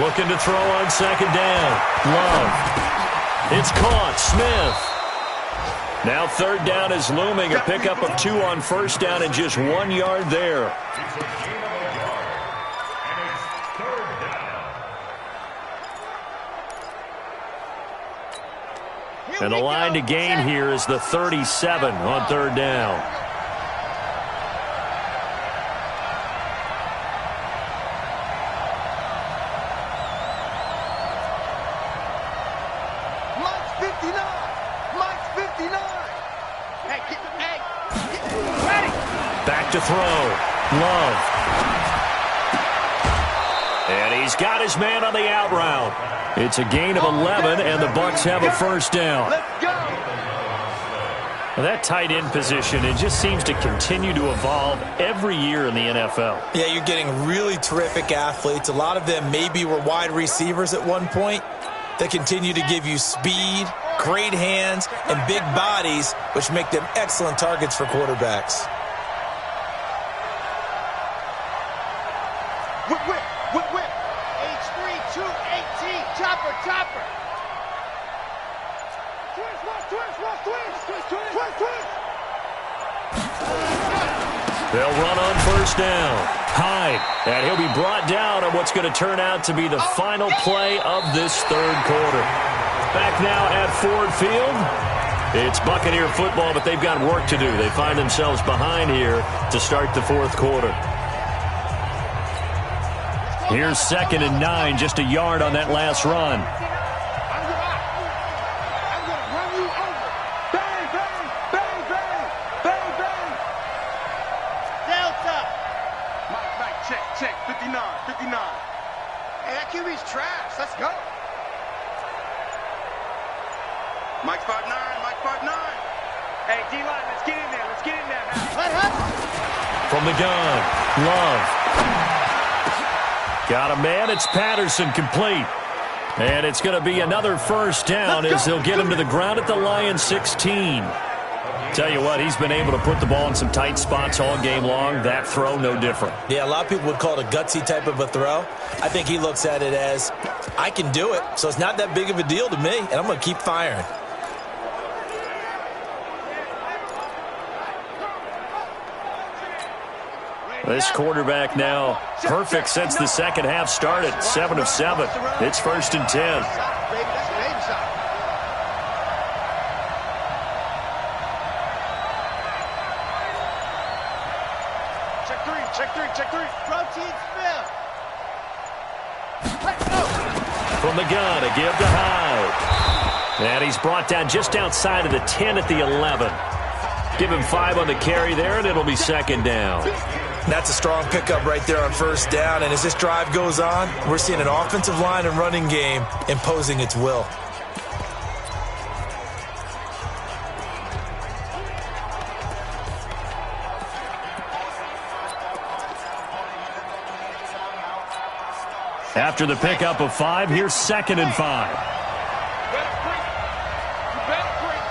Looking to throw on 2nd down. Love. It's caught. Smith. Now 3rd down is looming. A pickup of 2 on 1st down and just 1 yard there. And the line to gain here is the 37 on 3rd down. Back to throw. Love. And he's got his man on the out route. It's a gain of 11, and the Bucs have a 1st down. Well, that tight end position, it just seems to continue to evolve every year in the NFL. Yeah, you're getting really terrific athletes. A lot of them maybe were wide receivers at one point. They continue to give you speed, great hands, and big bodies, which make them excellent targets for quarterbacks. Whip. H3-2-18. Chopper. Twist. They'll run on first down. Hyde, and he'll be brought down on what's going to turn out to be the final play of this third quarter. Back now at Ford Field. It's Buccaneer football, but they've got work to do. They find themselves behind here to start the fourth quarter. Here's 2nd and 9, just a yard on that last run. Check, 59. Hey, that QB's trash. Let's go. Mike's 5'9". Hey, D-line, let's get in there. From the gun, Love. Got a man, it's Patterson, complete. And it's going to be another first down as they'll get him to the ground at the Lions 16. Tell you what, he's been able to put the ball in some tight spots all game long. That throw, no different. Yeah, a lot of people would call it a gutsy type of a throw. I think he looks at it as, I can do it, so it's not that big of a deal to me, and I'm going to keep firing. This quarterback now perfect since the second half started. 7 of 7. It's 1st and 10. Check three. Protein spill. From the gun, a give to Hyde. And he's brought down just outside of the 10 at the 11. Give him 5 on the carry there, and it'll be 2nd down. That's a strong pickup right there on first down. And as this drive goes on, we're seeing an offensive line and running game imposing its will. After the pickup of 5, here's 2nd and 5. You better break.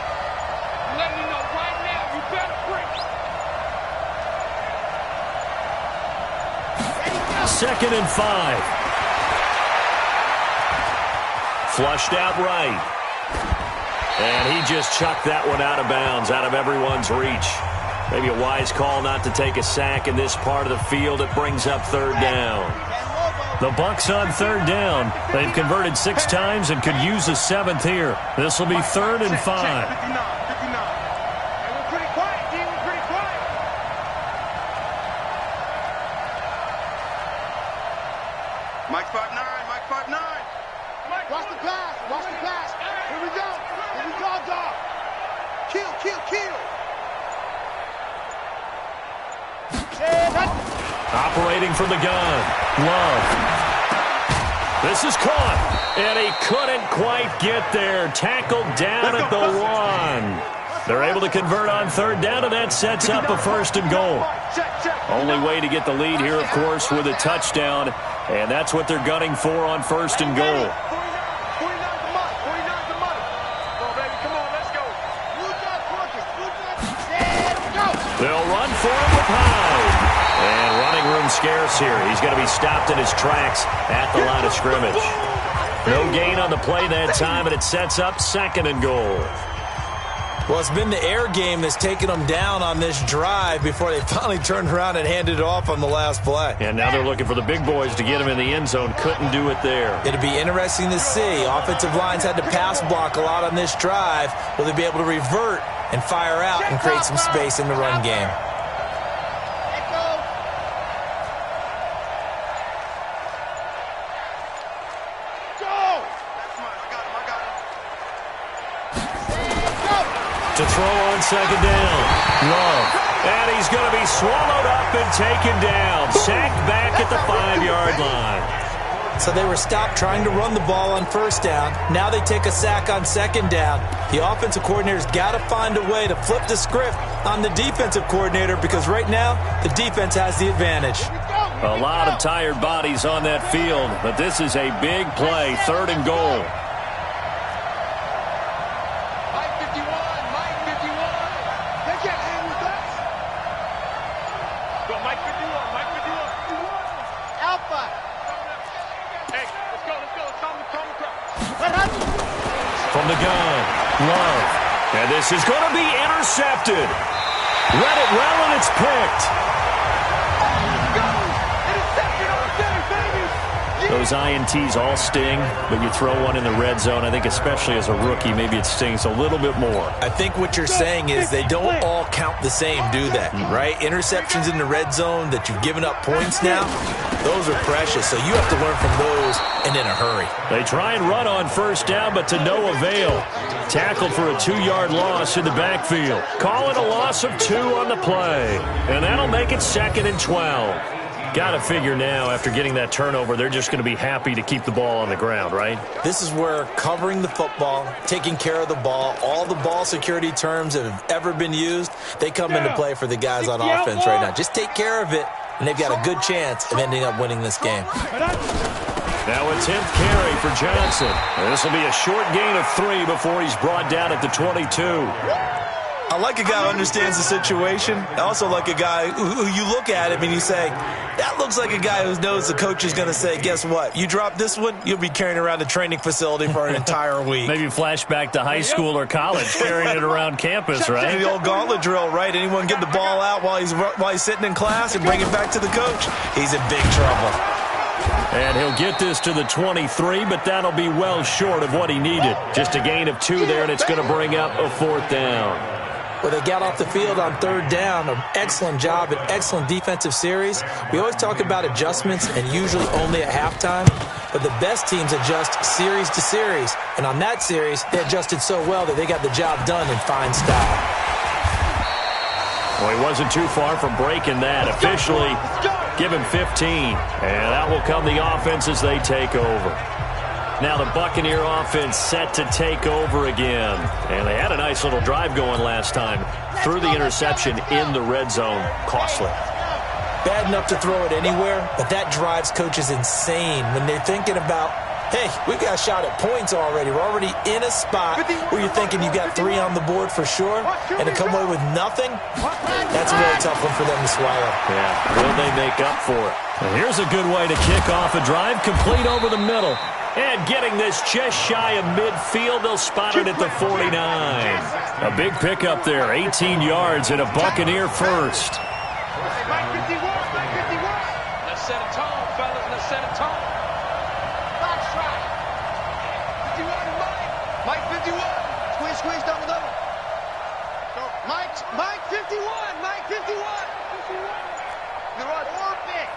I'm letting you know right now, you better break. 2nd and 5. Flushed out right. And he just chucked that one out of bounds, out of everyone's reach. Maybe a wise call not to take a sack in this part of the field. It brings up 3rd down. The Bucs on 3rd down. They've converted 6 times and could use a 7th here. This will be 3rd and 5. 59. We're pretty quiet, D. We're pretty quiet. Mike's 5'9". Watch the pass. Here we go, dog. Kill. Operating from the gun. Love. This is caught. And he couldn't quite get there. Tackled down at the 1. They're able to convert on 3rd down, and that sets up a 1st and goal. Only way to get the lead here, of course, with a touchdown. And that's what they're gunning for on 1st and goal. 49's the money. Come on, baby. Come on, let's go. They'll run for him with Hyde. And running room scarce here. He's going to be stopped in his tracks at the line of scrimmage. No gain on the play that time, and it sets up 2nd and goal. Well, it's been the air game that's taken them down on this drive before they finally turned around and handed it off on the last play. And now they're looking for the big boys to get him in the end zone. Couldn't do it there. It'll be interesting to see. Offensive lines had to pass block a lot on this drive. Will they be able to revert and fire out and create some space in the run game? To throw on 2nd down. Love. And he's going to be swallowed up and taken down. Sacked back at the 5-yard line. So they were stopped trying to run the ball on 1st down. Now they take a sack on 2nd down. The offensive coordinator's got to find a way to flip the script on the defensive coordinator because right now the defense has the advantage. A lot of tired bodies on that field, but this is a big play. 3rd and goal. Love. And this is going to be intercepted. Read it well, and it's picked. Those INTs all sting, but you throw one in the red zone. I think especially as a rookie, maybe it stings a little bit more. I think what you're saying is they don't all count the same, do they? Right? Interceptions in the red zone that you've given up points now, those are precious. So you have to learn from those and in a hurry. They try and run on first down, but to no avail. Tackled for a 2-yard loss in the backfield. Call it a loss of 2 on the play. And that'll make it 2nd and 12. Got to figure now, after getting that turnover, they're just going to be happy to keep the ball on the ground, right? This is where covering the football, taking care of the ball, all the ball security terms that have ever been used, they come into play for the guys on offense right now. Just take care of it, and they've got a good chance of ending up winning this game. Now a 10th carry for Johnson. This will be a short gain of 3 before he's brought down at the 22. I like a guy who understands the situation. I also like a guy who you look at him and you say, that looks like a guy who knows the coach is going to say, guess what? You drop this one, you'll be carrying around the training facility for an entire week. Maybe flashback to high school or college, carrying it around campus, right? The old gauntlet drill, right? Anyone get the ball out while he's sitting in class and bring it back to the coach? He's in big trouble. And he'll get this to the 23, but that'll be well short of what he needed. Just a gain of 2 there, and it's going to bring up a 4th down. Well, they got off the field on 3rd down. An excellent job, an excellent defensive series. We always talk about adjustments and usually only at halftime, but the best teams adjust series to series. And on that series, they adjusted so well that they got the job done in fine style. Well, he wasn't too far from breaking that. Officially, give him 15. And that will come the offense as they take over. Now the Buccaneer offense set to take over again. And they had a nice little drive going last time. Threw the interception in the red zone. Costly. Bad enough to throw it anywhere, but that drives coaches insane when they're thinking about, hey, we've got a shot at points already. We're already in a spot where you're thinking you got 3 on the board for sure, and to come away with nothing, that's a really tough one for them to swallow. Yeah, will they make up for it? And here's a good way to kick off a drive, complete over the middle. And getting this just shy of midfield, they'll spot it at the 49. A big pickup there, 18 yards and a Buccaneer first. Mike 51, Mike 51. Let's set a tone, fellas. Let's set a tone. Box shot. 51 to Mike. Mike 51. Squeeze down the middle. Mike 51. Mike 51. You're on orbit.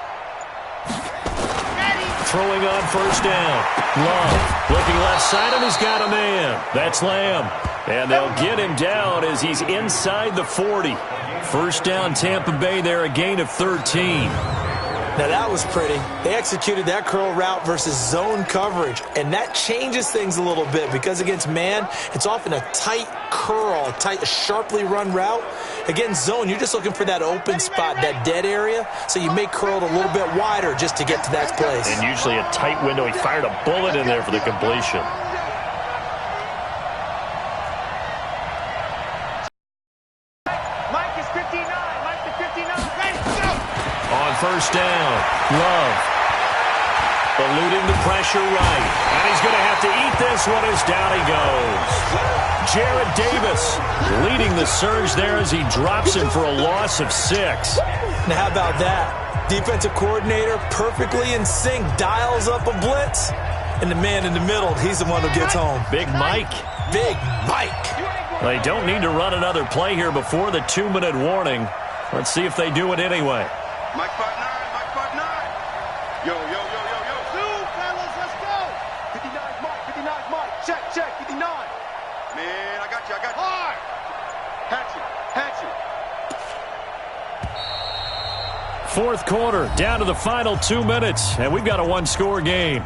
Throwing on first down. Love looking left side, and he's got a man. That's Lamb. And they'll get him down as he's inside the 40. First down, Tampa Bay there, a gain of 13. Now that was pretty. They executed that curl route versus zone coverage, and that changes things a little bit because against man, it's often a tight curl, tight, sharply run route. Against zone, you're just looking for that open spot, that dead area, so you may curl it a little bit wider just to get to that place. And usually a tight window. He fired a bullet in there for the completion. Mike is 59. Mike is 59. Ready, go. On first down, Love eluding the pressure right. And he's going to have to eat this one as down he goes. Jared Davis leading the surge there as he drops him for a loss of 6. Now how about that? Defensive coordinator perfectly in sync, dials up a blitz, and the man in the middle, he's the one who gets home. Big Mike. Big Mike. They don't need to run another play here before the 2-minute warning. Let's see if they do it anyway. Mike 5'9", Mike 5'9". Yo. Two, fellas, let's go. 59's Mike, 59's Mike. Check, 59. Man, I got you. Hard. Hatchet. Fourth quarter, down to the final 2 minutes, and we've got a 1-score game.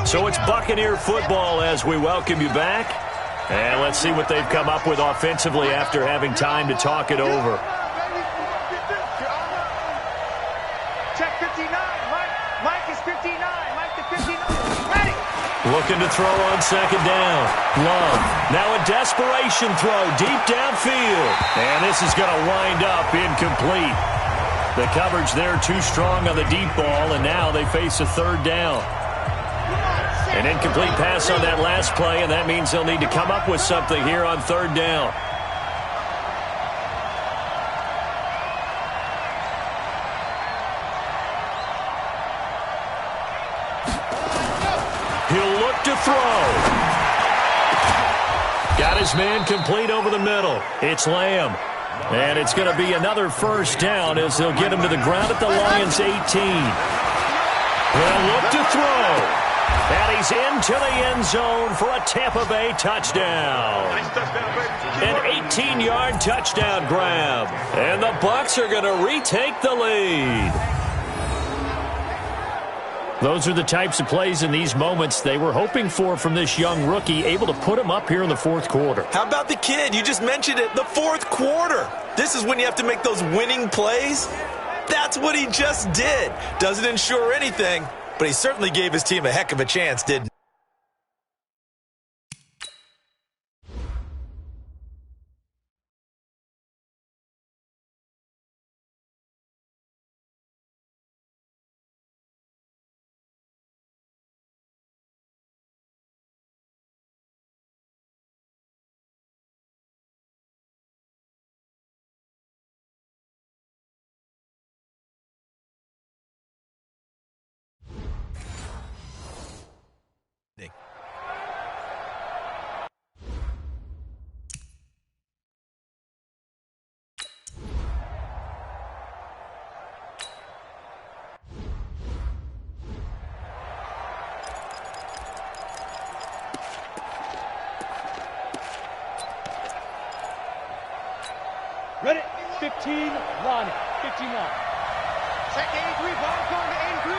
So it's Buccaneer football as we welcome you back. And let's see what they've come up with offensively after having time to talk it over. Check 59. Mike is 59. Mike to 59. Ready. Looking to throw on second down. Love. Now a desperation throw deep downfield. And this is going to wind up incomplete. The coverage there too strong on the deep ball, and now they face a third down. An incomplete pass on that last play, and that means they'll need to come up with something here on third down. He'll look to throw. Got his man complete over the middle. It's Lamb. And it's going to be another first down as they'll get him to the ground at the Lions' 18. They'll look to throw. And he's into the end zone for a Tampa Bay touchdown. An 18-yard touchdown grab. And the Bucs are going to retake the lead. Those are the types of plays in these moments they were hoping for from this young rookie, able to put him up here in the fourth quarter. How about the kid? You just mentioned it, the fourth quarter. This is when you have to make those winning plays. That's what he just did. Doesn't ensure anything, but he certainly gave his team a heck of a chance, didn't he? Ready? 15, line it. 15 line. Check 83, ball going to 83.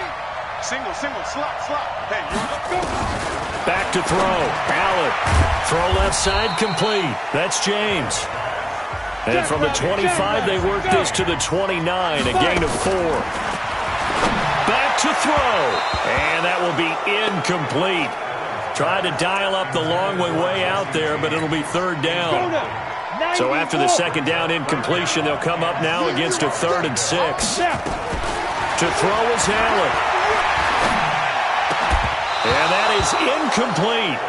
Single, slot. Hey, let's go. Back to throw. Allen. Throw left side complete. That's James. And from the 25, they work this to the 29, a gain of 4. Back to throw. And that will be incomplete. Tried to dial up the long way out there, but it'll be third down. So after the second down incompletion, they'll come up now against a 3rd and 6. To throw is Allen. And that is incomplete.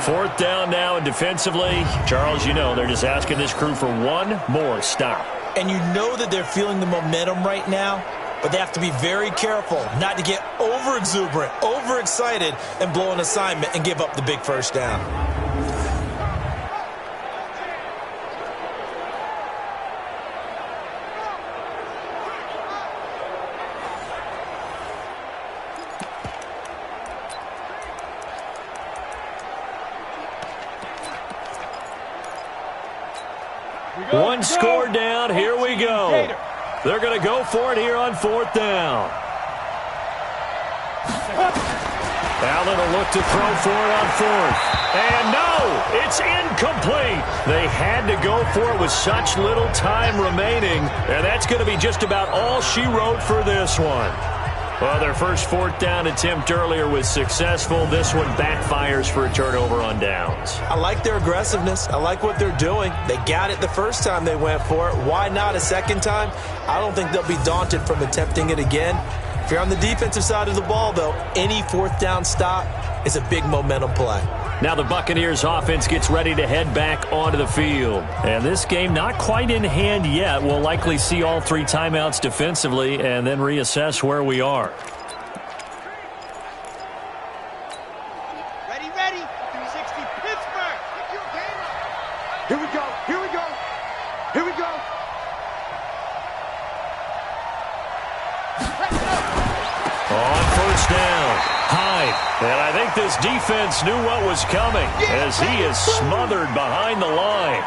Fourth down now, and defensively, Charles, you know, they're just asking this crew for one more stop. And you know that they're feeling the momentum right now, but they have to be very careful not to get over-exuberant, overexcited, and blow an assignment and give up the big first down. One score down. Here we go. They're going to go for it here on fourth down. Allen will look to throw for it on fourth. And no, it's incomplete. They had to go for it with such little time remaining. And that's going to be just about all she wrote for this one. Well, their first fourth down attempt earlier was successful. This one backfires for a turnover on downs. I like their aggressiveness. I like what they're doing. They got it the first time they went for it. Why not a second time? I don't think they'll be daunted from attempting it again. If you're on the defensive side of the ball, though, any fourth down stop is a big momentum play. Now the Buccaneers offense gets ready to head back onto the field. And this game not quite in hand yet. We'll likely see all 3 timeouts defensively and then reassess where we are. Ready. 360 Pittsburgh. Here we go. On first down, Hyde. And I think this defense knew what was coming as he is smothered behind the line.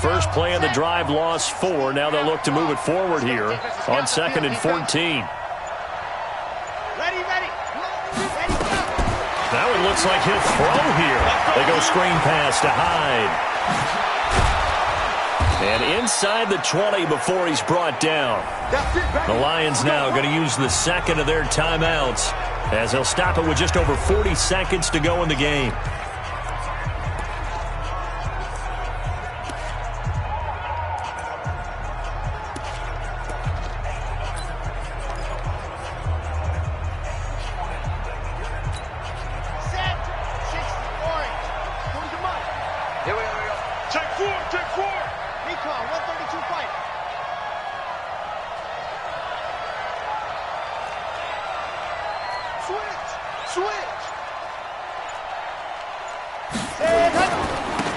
first play of the drive lost 4. Now they'll look to move it forward here on 2nd and 14. Ready. Now it looks like he'll throw here. They go screen pass to Hyde. And inside the 20 before he's brought down. The Lions now going to use the second of their timeouts as they'll stop it with just over 40 seconds to go in the game.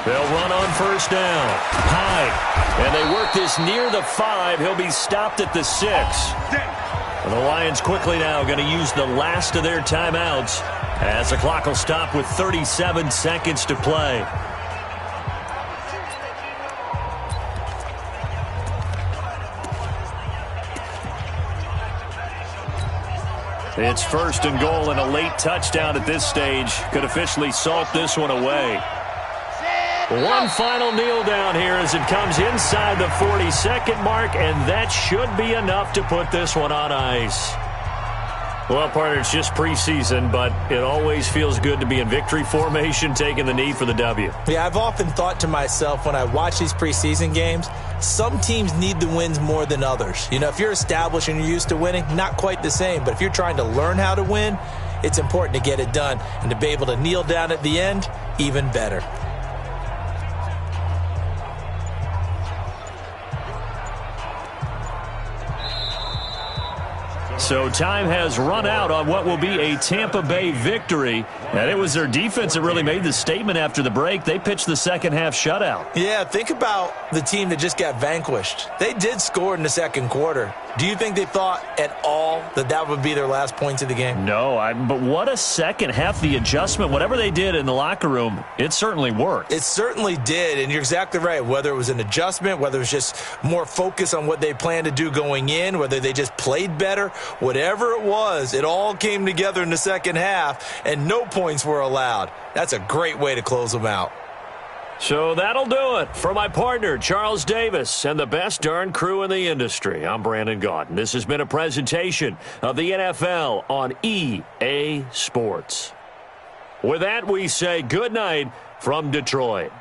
They'll run on first down. Hyde. And they work this near the 5. He'll be stopped at the 6. And the Lions quickly now going to use the last of their timeouts as the clock will stop with 37 seconds to play. It's first and goal, and a late touchdown at this stage could officially salt this one away. One final kneel down here as it comes inside the 40-second mark, and that should be enough to put this one on ice. Well, partner, it's just preseason, but it always feels good to be in victory formation, taking the knee for the W. Yeah, I've often thought to myself when I watch these preseason games, some teams need the wins more than others. You know, if you're established and you're used to winning, not quite the same. But if you're trying to learn how to win, it's important to get it done. And to be able to kneel down at the end, even better. So time has run out on what will be a Tampa Bay victory. And it was their defense that really made the statement after the break. They pitched the second half shutout. Yeah, think about the team that just got vanquished. They did score in the second quarter. Do you think they thought at all that that would be their last points of the game? No, but what a second half. The adjustment, whatever they did in the locker room, it certainly worked. It certainly did, and you're exactly right. Whether it was an adjustment, whether it was just more focus on what they planned to do going in, whether they just played better, whatever it was, it all came together in the second half, and no points were allowed. That's a great way to close them out. So that'll do it for my partner, Charles Davis, and the best darn crew in the industry. I'm Brandon Gaudin. This has been a presentation of the NFL on EA Sports. With that, we say good night from Detroit.